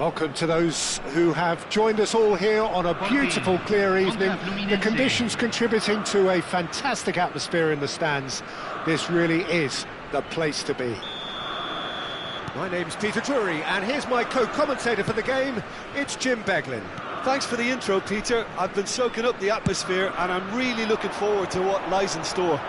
Welcome to those who have joined us all here on a beautiful, clear evening. The conditions contributing to a fantastic atmosphere in the stands. This really is the place to be. My name's Peter Drury, and here's my co-commentator for the game. It's Jim Beglin. Thanks for the intro, Peter. I've been soaking up the atmosphere, and I'm really looking forward to what lies in store.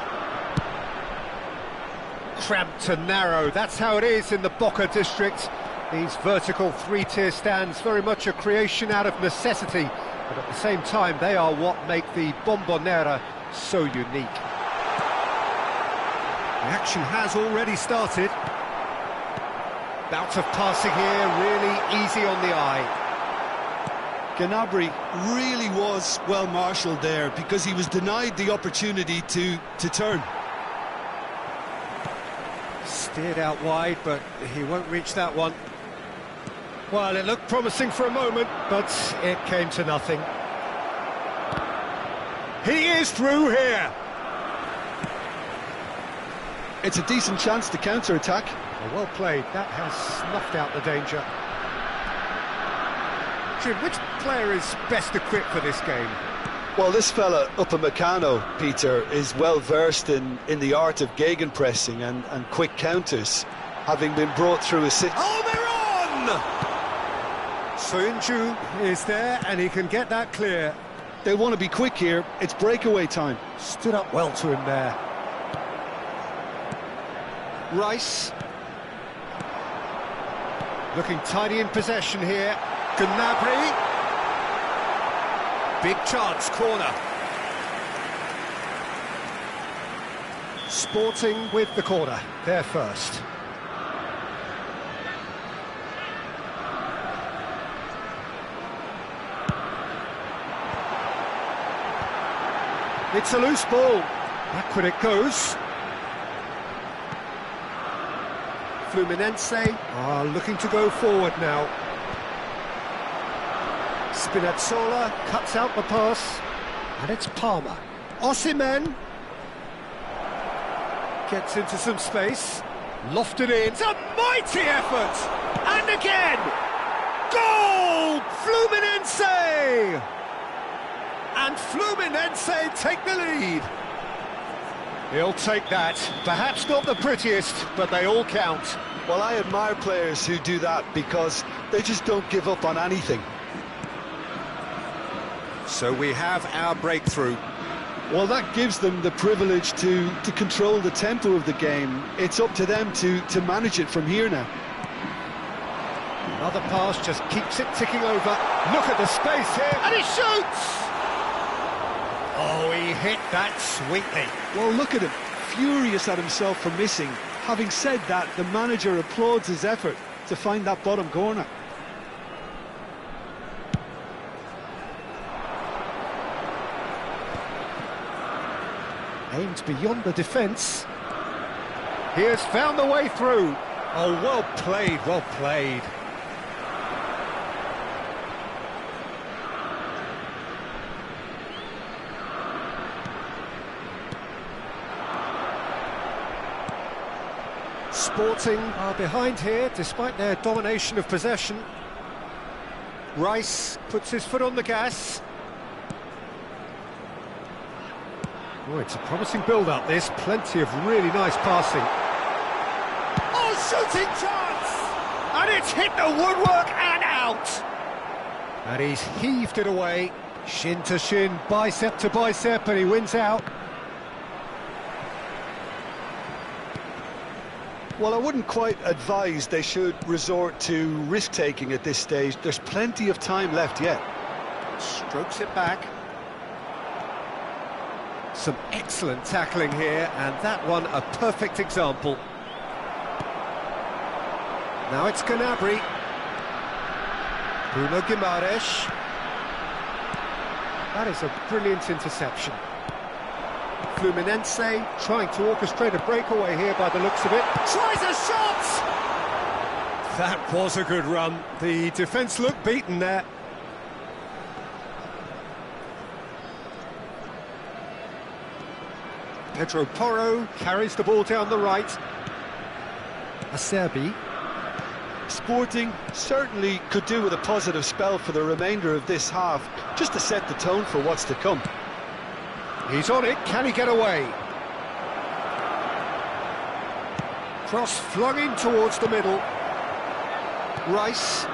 Cramped and narrow, that's how it is in the Boca district. These vertical three-tier stands, very much a creation out of necessity, but at the same time they are what make the Bombonera so unique. The action has already started. Bout of passing here, really easy on the eye. Gnabry really was well marshalled there because he was denied the opportunity to turn. Steered out wide, but he won't reach that one. Well, it looked promising for a moment, but it came to nothing. He is through here. It's a decent chance to counter-attack. Well played, that has snuffed out the danger. Jim, which player is best equipped for this game? Well, this fella, Upamecano, Peter, is well versed in the art of gegenpressing and quick counters, having been brought through a sit. Oh, they're on! Soyuncu is there, and he can get that clear. They want to be quick here, it's breakaway time. Stood up well to him there. Rice. Looking tidy in possession here. Gnabry. Big chance, corner. Sporting with the corner, there first. It's a loose ball. Backward it goes. Fluminense are looking to go forward now. Spinazzola cuts out the pass, and it's Palmer. Osimhen gets into some space, lofted in. It's a mighty effort, and again, goal! Fluminense! And Fluminense take the lead. He'll take that. Perhaps not the prettiest, but they all count. Well, I admire players who do that because they just don't give up on anything. So we have our breakthrough. Well, that gives them the privilege to control the tempo of the game. It's up to them to manage it from here now. Another pass just keeps it ticking over. Look at the space here, and he shoots! Oh, he hit that sweetly. Well, look at him, furious at himself for missing. Having said that, the manager applauds his effort to find that bottom corner. Aimed beyond the defence. He has found the way through. Oh, well played, well played. Sporting are behind here, despite their domination of possession. Rice puts his foot on the gas. Oh, it's a promising build-up, this. Plenty of really nice passing. Oh, shooting chance! And it's hit the woodwork and out! And he's heaved it away. Shin to shin, bicep to bicep, and he wins out. Well, I wouldn't quite advise they should resort to risk-taking at this stage. There's plenty of time left yet. Strokes it back. Some excellent tackling here, and that one a perfect example. Now it's Gnabry. Bruno Guimaraes. That is a brilliant interception. Fluminense trying to orchestrate a breakaway here by the looks of it. Tries a shot! That was a good run. The defence looked beaten there. Pedro Porro carries the ball down the right. Acerbi. Sporting certainly could do with a positive spell for the remainder of this half, just to set the tone for what's to come. He's on it, can he get away? Cross flung in towards the middle. Rice.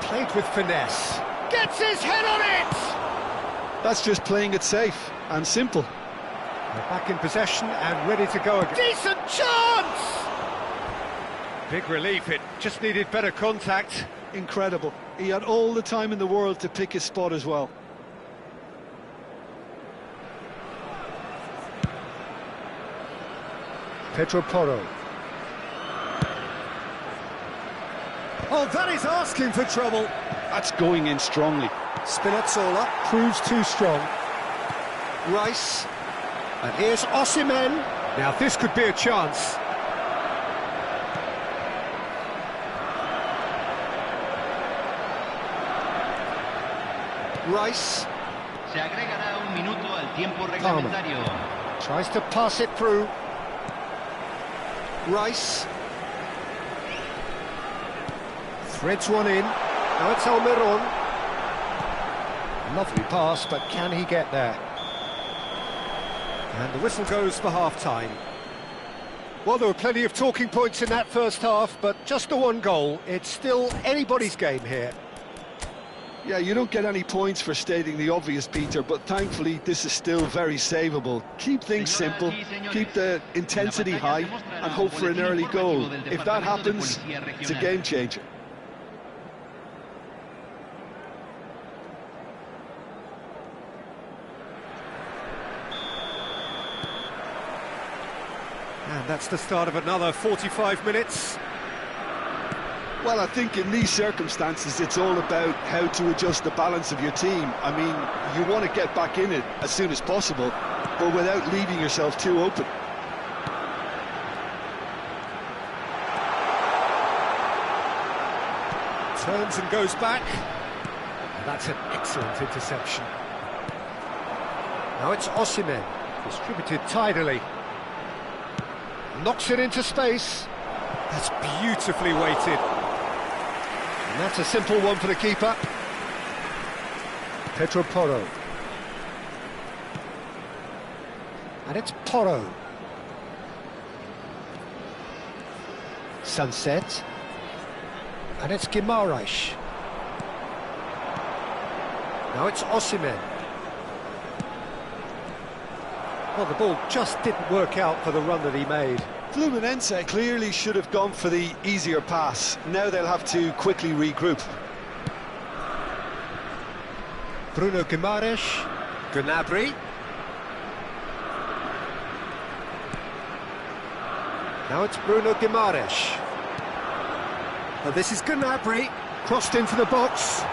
Played with finesse. Gets his head on it! That's just playing it safe and simple. They're back in possession and ready to go again. Decent chance! Big relief, it just needed better contact. Incredible. He had all the time in the world to pick his spot as well. Pedro Porro. Oh, that is asking for trouble. That's going in strongly. Spinazzola proves too strong. Rice. And here's Osimhen. Now this could be a chance. Rice. Se agregará un minuto al tiempo reglamentario. Tries to pass it through. Rice. Threads one in. Now it's Almiron. Lovely pass, but can he get there? And the whistle goes for half-time. Well, there were plenty of talking points in that first half, but just the one goal. It's still anybody's game here. Yeah, you don't get any points for stating the obvious, Peter, but thankfully this is still very savable. Keep things simple, keep the intensity high, and hope for an early goal. If that happens, it's a game changer. And that's the start of another 45 minutes. Well, I think in these circumstances, it's all about how to adjust the balance of your team. I mean, you want to get back in it as soon as possible, but without leaving yourself too open. Turns and goes back. That's an excellent interception. Now it's Osimhen, distributed tidily. Knocks it into space. That's beautifully weighted. And that's a simple one for the keeper. Pedro Porro. And it's Porro. Sunset. And it's Guimaraes. Now it's Osimhen. Well, the ball just didn't work out for the run that he made. Fluminense clearly should have gone for the easier pass. Now they'll have to quickly regroup. Bruno Guimaraes. Gnabry. Now it's Bruno Guimaraes. Well, this is Gnabry. Crossed into the box.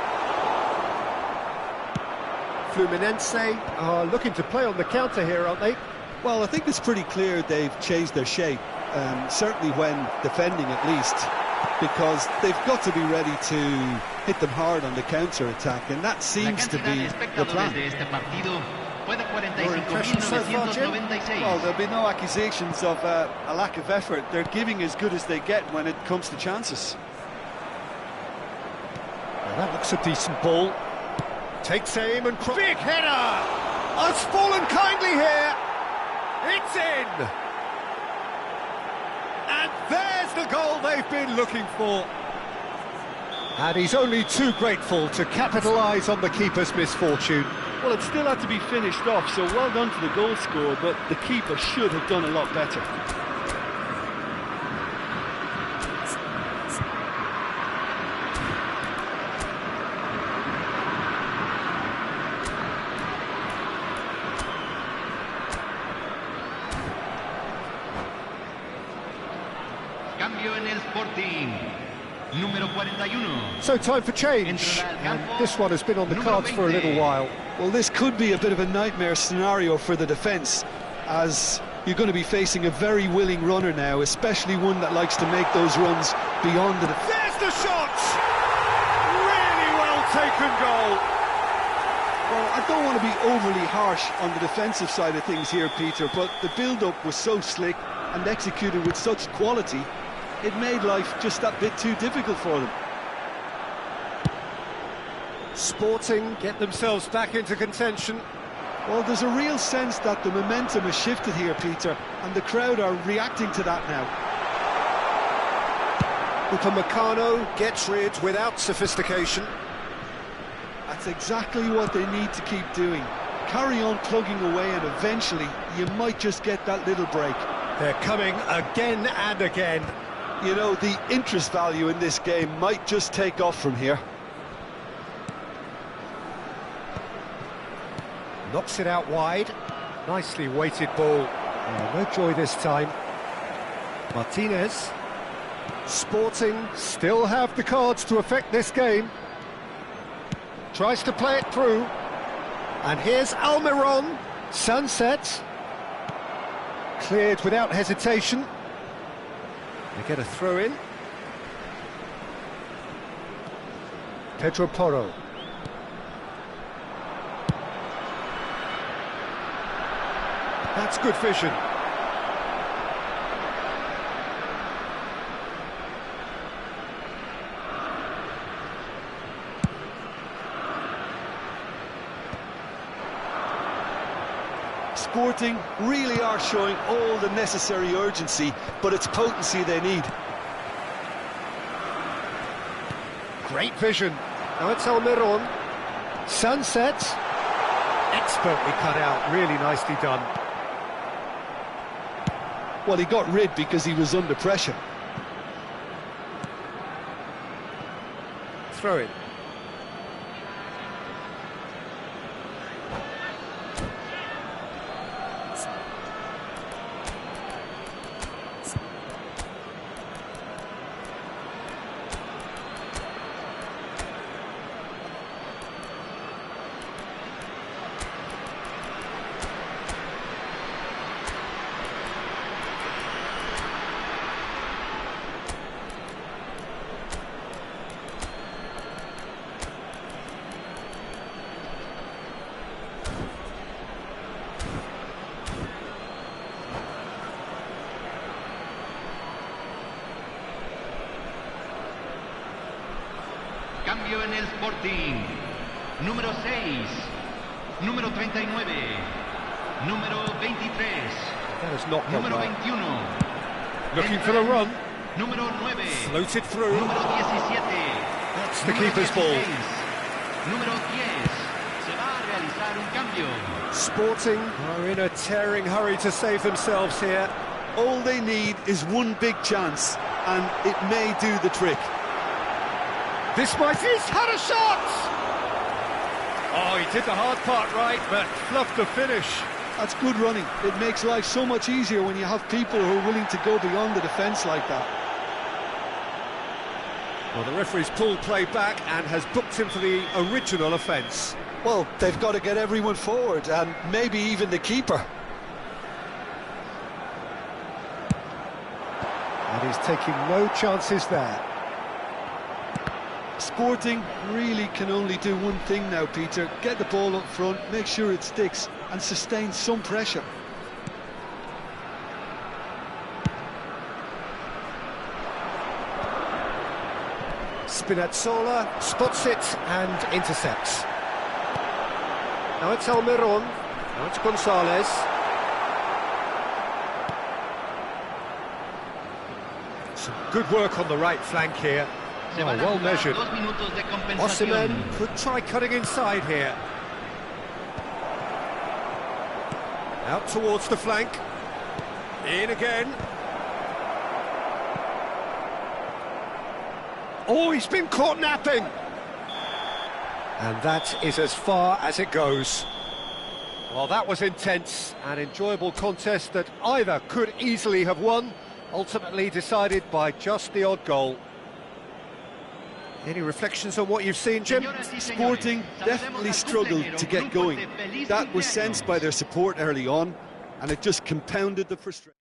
Fluminense are looking to play on the counter here, aren't they? Well, I think it's pretty clear they've changed their shape, certainly when defending at least, because they've got to be ready to hit them hard on the counter-attack, and that seems to be the plan. Your impression so far, Jim? Well, there'll be no accusations of a lack of effort. They're giving as good as they get when it comes to chances. Well, that looks a decent ball. Takes aim and... Big header! Has fallen kindly here! It's in! And there's the goal they've been looking for. And he's only too grateful to capitalise on the keeper's misfortune. Well, it still had to be finished off, so well done to the goal scorer, but the keeper should have done a lot better. Cambio en el Sporting. Número 41. So time for change, and this one has been on the cards for a little while. Well, this could be a bit of a nightmare scenario for the defence, as you're going to be facing a very willing runner now, especially one that likes to make those runs beyond the defence. There's the shot! Really well taken goal. Well, I don't want to be overly harsh on the defensive side of things here, Peter, but the build-up was so slick and executed with such quality it made life just that bit too difficult for them. Sporting get themselves back into contention. Well, there's a real sense that the momentum has shifted here, Peter, and the crowd are reacting to that now. Upamecano gets rid without sophistication. That's exactly what they need to keep doing. Carry on plugging away and eventually you might just get that little break. They're coming again and again. You know, the interest value in this game might just take off from here. Knocks it out wide. Nicely weighted ball. No joy this time. Martinez. Sporting still have the cards to affect this game. Tries to play it through. And here's Almiron. Sunset. Cleared without hesitation. They get a throw in. Pedro Porro. That's good vision. Sporting really are showing all the necessary urgency, but it's potency they need. Great vision. Now it's Almiron. Sunset. Expertly cut out, really nicely done. Well, he got rid because he was under pressure. Throw it. Cambio en el Sporting. Número 6. Número 39. Número 23. That has not gone Número right. 21. Looking for the run. Número 9. Floated through. Número 17. That's the Número keeper's ball. 16. Número 10. Se va a realizar un cambio. Sporting are in a tearing hurry to save themselves here. All they need is one big chance, and it may do the trick. This might... He's had a shot! Oh, he did the hard part right, but fluffed the finish. That's good running. It makes life so much easier when you have people who are willing to go beyond the defence like that. Well, the referee's pulled play back and has booked him for the original offence. Well, they've got to get everyone forward, and maybe even the keeper. And he's taking no chances there. Sporting really can only do one thing now, Peter. Get the ball up front, make sure it sticks, and sustain some pressure. Spinazzola spots it and intercepts. Now it's Almiron. Now it's Gonzalez. Some good work on the right flank here. Se van a well jugar measured. 2 minutos de compensación. Osimhen could try cutting inside here. Out towards the flank. In again. Oh, he's been caught napping. And that is as far as it goes. Well, that was intense, an enjoyable contest that either could easily have won, ultimately decided by just the odd goal. Any reflections on what you've seen, Jim? Sporting definitely struggled to get going. That was sensed by their support early on, and it just compounded the frustration.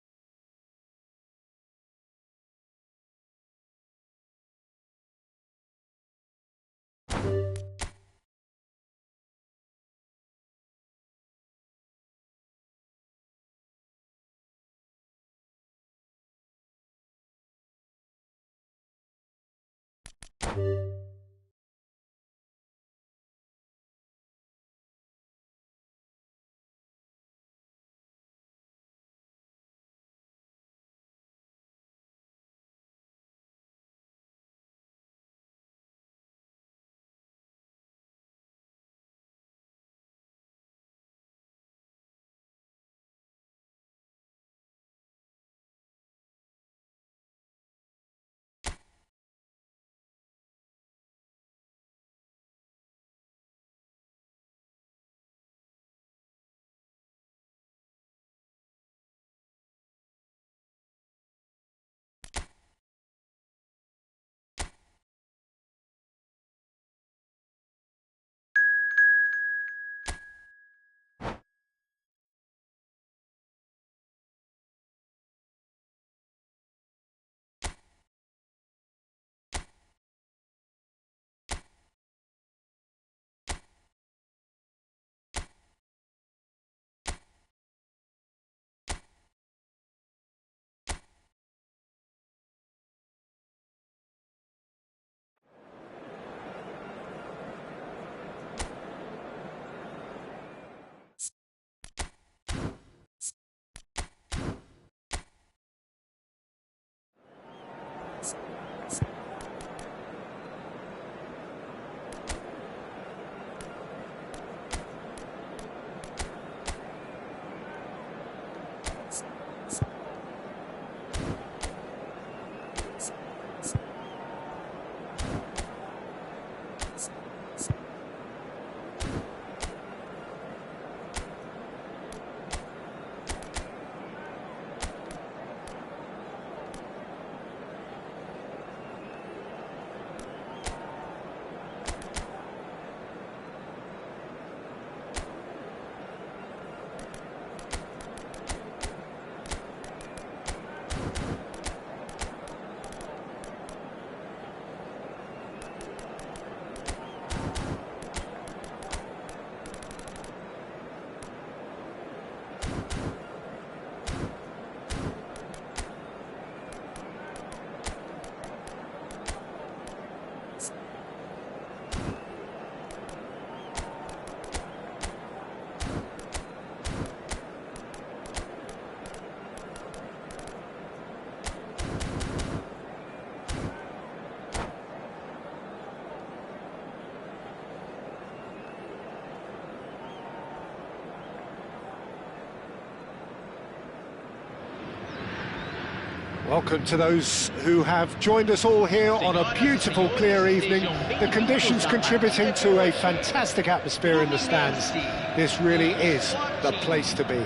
Welcome to those who have joined us all here on a beautiful, clear evening. The conditions contributing to a fantastic atmosphere in the stands. This really is the place to be.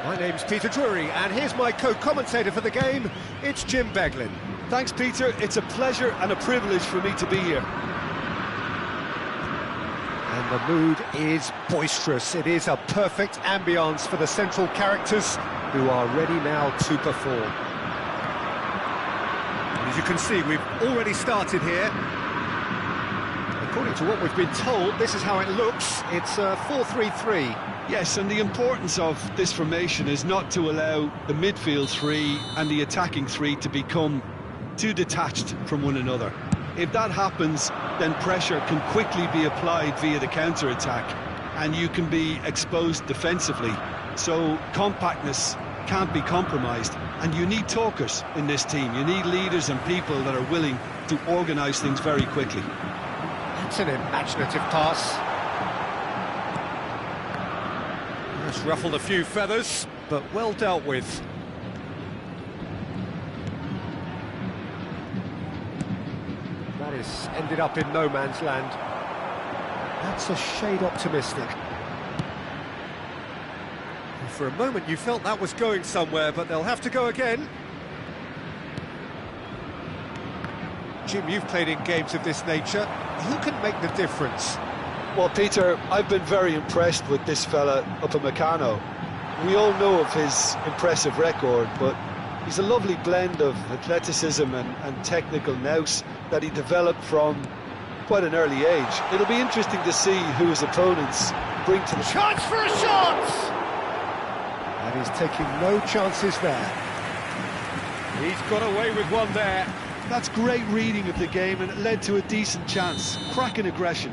My name's Peter Drury, and here's my co-commentator for the game. It's Jim Beglin. Thanks, Peter. It's a pleasure and a privilege for me to be here. And the mood is boisterous. It is a perfect ambience for the central characters who are ready now to perform. As you can see, we've already started here. According to what we've been told, this is how it looks. It's a 4-3-3. Yes, and the importance of this formation is not to allow the midfield three and the attacking three to become too detached from one another. If that happens, then pressure can quickly be applied via the counter-attack, and you can be exposed defensively. So compactness can't be compromised, and you need talkers in this team. You need leaders and people that are willing to organise things very quickly. That's an imaginative pass. That's ruffled a few feathers, but well dealt with. That is ended up in no man's land. That's a shade optimistic. For a moment you felt that was going somewhere, but they'll have to go again. Jim, you've played in games of this nature. Who can make the difference? Well, Peter, I've been very impressed with this fella Upamecano. We all know of his impressive record, but he's a lovely blend of athleticism and technical nous that he developed from quite an early age. It'll be interesting to see who his opponents bring to the... Chance for a shot! And he's taking no chances there. He's got away with one there. That's great reading of the game, and it led to a decent chance. Cracking aggression.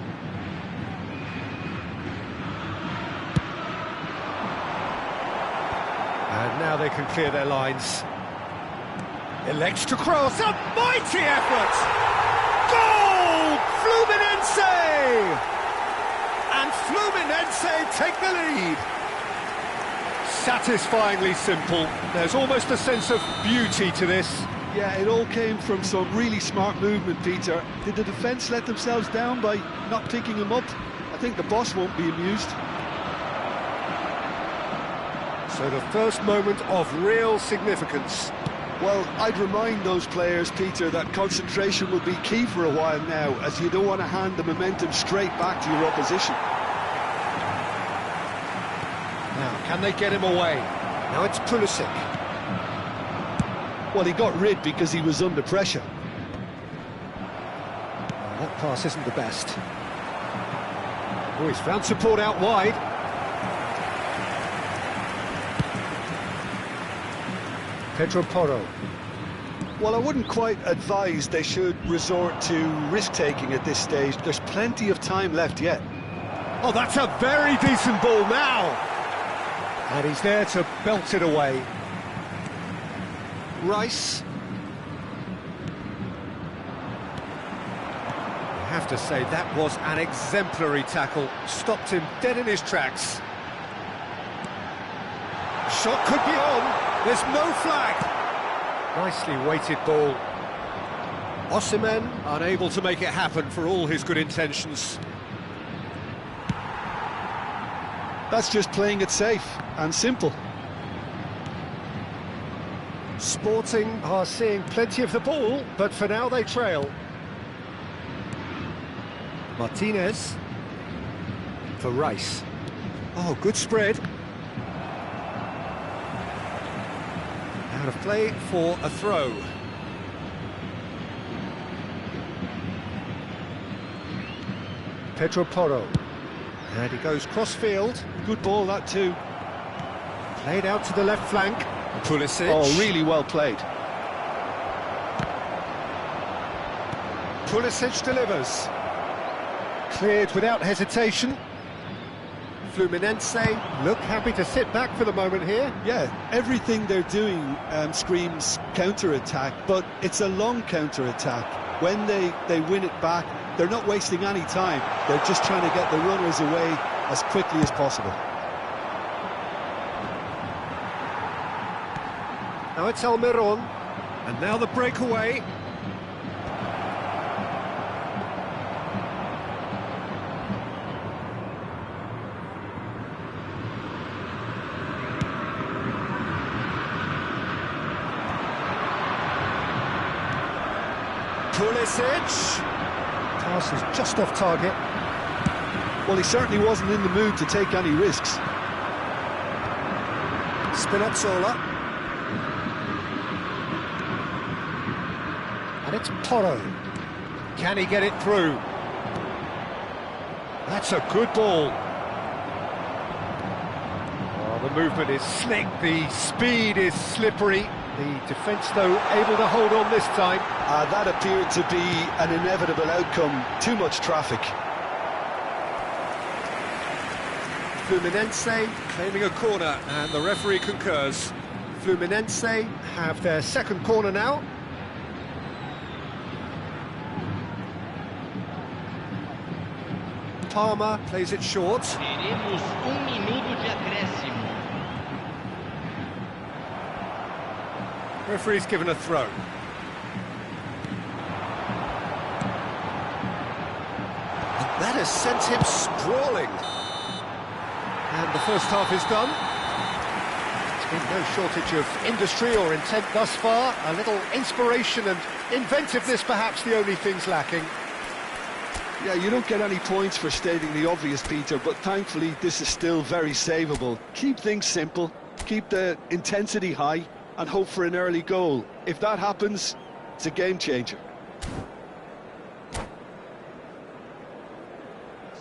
And now they can clear their lines. Elects to cross, a mighty effort! Goal! Fluminense! And Fluminense take the lead. Satisfyingly simple. There's almost a sense of beauty to this. Yeah, it all came from some really smart movement, Peter. Did the defence let themselves down by not picking him up? I think the boss won't be amused. So the first moment of real significance. Well, I'd remind those players, Peter, that concentration will be key for a while now, as you don't want to hand the momentum straight back to your opposition. Now, can they get him away? Now it's Pulisic. Well, he got rid because he was under pressure. Well, that pass isn't the best. Oh, he's found support out wide. Pedro Porro. Well, I wouldn't quite advise they should resort to risk-taking at this stage. There's plenty of time left yet. Oh, that's a very decent ball now. And he's there to belt it away. Rice. I have to say, that was an exemplary tackle. Stopped him dead in his tracks. Shot could be on. There's no flag. Nicely weighted ball. Osimhen unable to make it happen for all his good intentions. That's just playing it safe and simple. Sporting are seeing plenty of the ball, but for now they trail. Martinez for Rice. Oh, good spread. Out of play for a throw. Pedro Porro. And he goes cross-field. Good ball, that too. Played out to the left flank. Pulisic. Oh, really well played. Pulisic delivers. Cleared without hesitation. Fluminense look happy to sit back for the moment here. Yeah, everything they're doing screams counter-attack, but it's a long counter-attack. When they win it back, they're not wasting any time. They're just trying to get the runners away as quickly as possible. Now it's Almiron, and now the breakaway. Pulisic. Pass is just off target. Well, he certainly wasn't in the mood to take any risks. Spinazzola. And it's Porro. Can he get it through? That's a good ball. Oh, the movement is slick, the speed is slippery. The defence, though, able to hold on this time. That appeared to be an inevitable outcome. Too much traffic. Fluminense claiming a corner, and the referee concurs. Fluminense have their second corner now. Palmer plays it short. Teremos minuto de acréscimo. Referee's given a throw. And that has sent him sprawling. And the first half is done. There's been no shortage of industry or intent thus far. A little inspiration and inventiveness, perhaps the only things lacking. Yeah, you don't get any points for stating the obvious, Peter, but thankfully this is still very savable. Keep things simple, keep the intensity high, and hope for an early goal. If that happens, it's a game changer.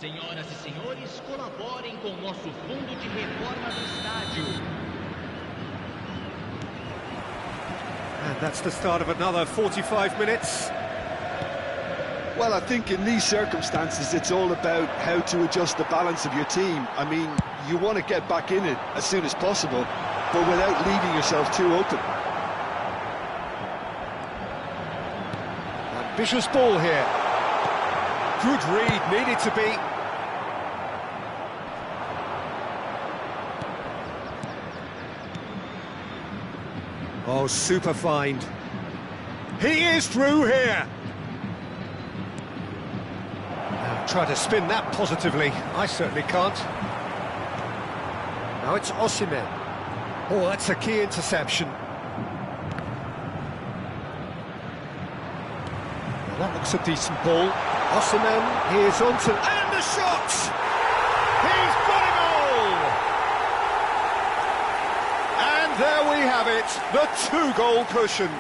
Senhoras e senhores, colaborem com o nosso fundo de reforma do estádio. And that's the start of another 45 minutes. Well, I think in these circumstances, it's all about how to adjust the balance of your team. I mean, you want to get back in it as soon as possible, but without leaving yourself too open. Ambitious ball here. Good read, needed to be. Oh, super find. He is through here. Now try to spin that positively. I certainly can't. Now it's Osimhen. Oh, that's a key interception. Now that looks a decent ball. Osimhen, here's onto... And the shot! He's got it all! And there we have it, the two-goal cushion.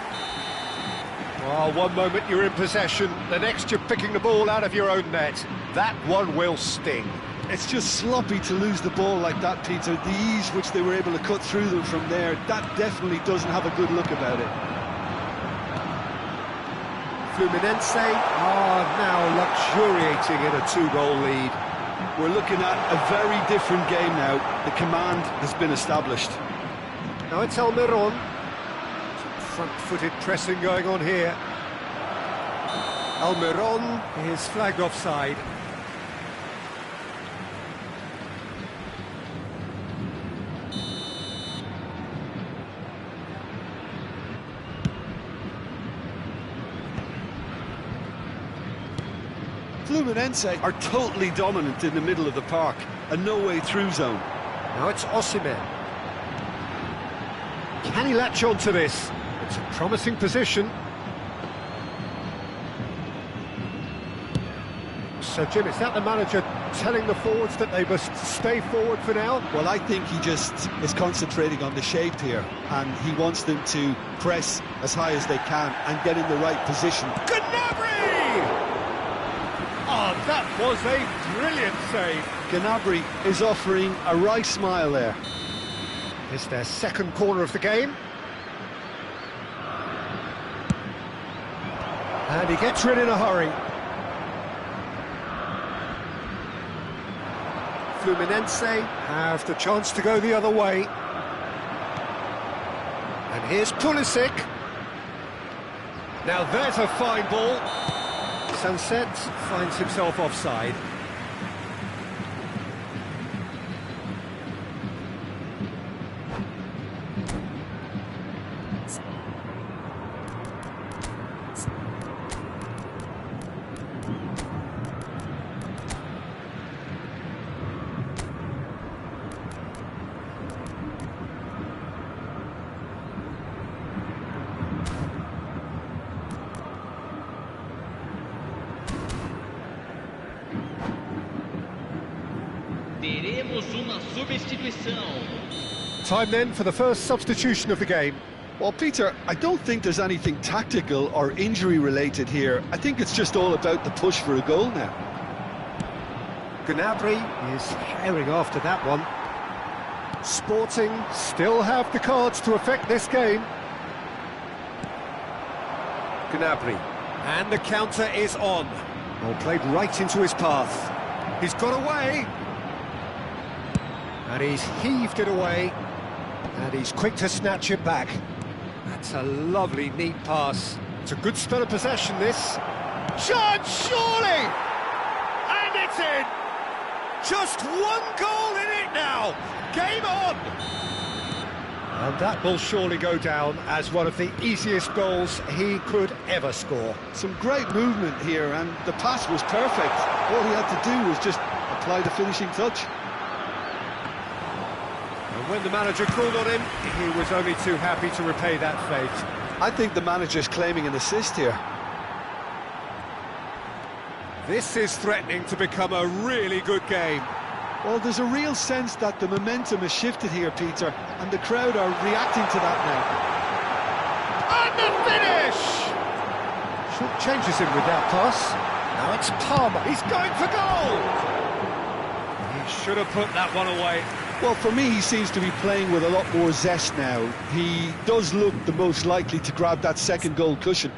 Oh, one moment you're in possession, the next you're picking the ball out of your own net. That one will sting. It's just sloppy to lose the ball like that, Peter. The ease which they were able to cut through them from there, that definitely doesn't have a good look about it. Fluminense are now luxuriating in a two-goal lead. We're looking at a very different game now. The command has been established. Now it's Almiron. Some front-footed pressing going on here. Almiron is flagged offside. Fluminense are totally dominant in the middle of the park, a no-way-through zone. Now it's Osimhen. Can he latch on to this? It's a promising position. So, Jim, is that the manager telling the forwards that they must stay forward for now? Well, I think he just is concentrating on the shape here, and he wants them to press as high as they can and get in the right position. Gnabry! Oh, that was a brilliant save. Gnabry is offering a right smile there. It's their second corner of the game. And he gets rid in a hurry. Fluminense have the chance to go the other way. And here's Pulisic. Now there's a fine ball. Sunset finds himself offside. Teremos uma substituição. Time then for the first substitution of the game. Well, Peter, I don't think there's anything tactical or injury-related here. I think it's just all about the push for a goal now. Gnabry is herring after that one. Sporting still have the cards to affect this game. Gnabry. And the counter is on. Well, played right into his path. He's got away. And he's heaved it away. And he's quick to snatch it back. That's a lovely, neat pass. It's a good spell of possession, this. Chance, surely! And it's in! Just one goal in it now! Game on! And that will surely go down as one of the easiest goals he could ever score. Some great movement here, and the pass was perfect. All he had to do was just apply the finishing touch. And when the manager called on him, he was only too happy to repay that fate. I think the manager's claiming an assist here. This is threatening to become a really good game. Well, there's a real sense that the momentum has shifted here, Peter, and the crowd are reacting to that now. And the finish! Short changes him with that pass. Now it's Palmer. He's going for goal! He should have put that one away. Well, for me, he seems to be playing with a lot more zest now. He does look the most likely to grab that second goal cushion.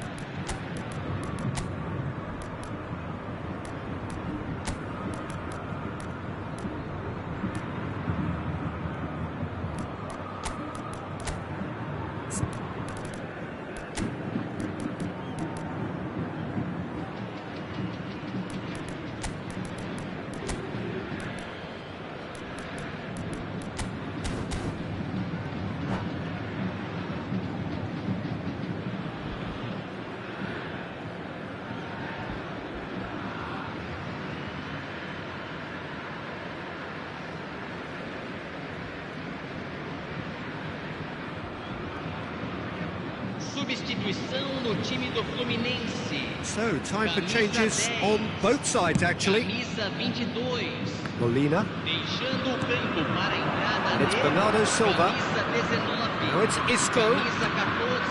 Substituição no time do Fluminense. So, time for changes on both sides, actually. Camisa 22. Molina. Deixando o campo para a entrada It's dele. Bernardo Silva. Camisa 19. Now it's Isco. Camisa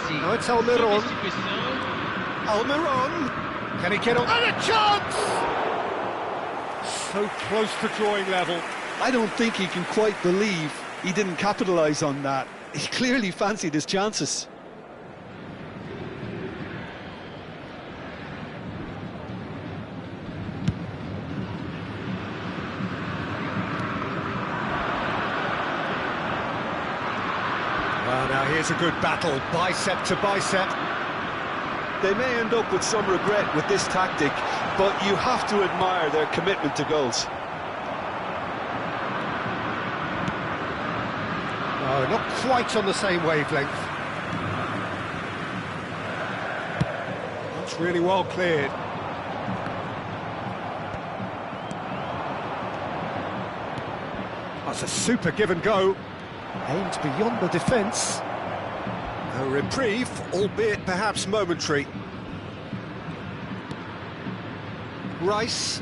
14. Now it's Almiron. Substituição. Almiron. Can he get on? And a chance! So close to drawing level. I don't think he can quite believe he didn't capitalise on that. He clearly fancied his chances. Well, now here's a good battle, bicep to bicep. They may end up with some regret with this tactic, but you have to admire their commitment to goals. Oh, not quite on the same wavelength. That's really well cleared. That's a super give and go. Aimed beyond the defence. A reprieve, albeit perhaps momentary. Rice.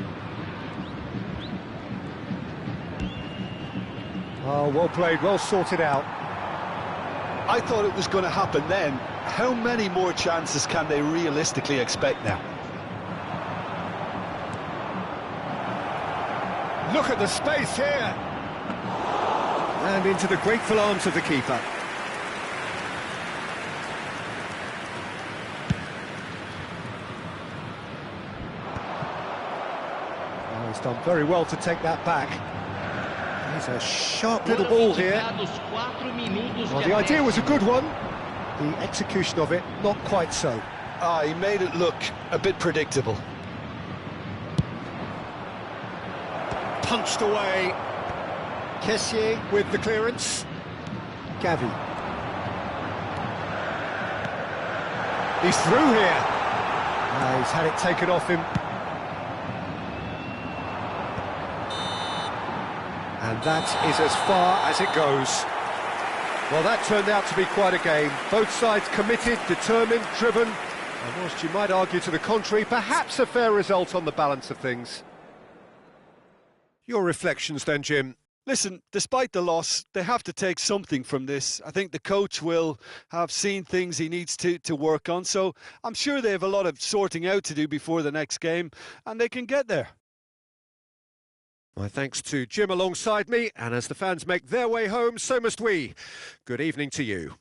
Oh, well played, well sorted out. I thought it was going to happen then. How many more chances can they realistically expect now? Look at the space here. And into the grateful arms of the keeper. Oh, he's done very well to take that back. He's a sharp little ball here. Well, the idea was a good one. The execution of it, not quite so. He made it look a bit predictable. Punched away. Kessié with the clearance. Gavi. He's through here. He's had it taken off him. And that is as far as it goes. Well, that turned out to be quite a game. Both sides committed, determined, driven. And whilst you might argue to the contrary, perhaps a fair result on the balance of things. Your reflections then, Jim? Listen, despite the loss, they have to take something from this. I think the coach will have seen things he needs to work on, so I'm sure they have a lot of sorting out to do before the next game, and they can get there. My thanks to Jim alongside me, and as the fans make their way home, so must we. Good evening to you.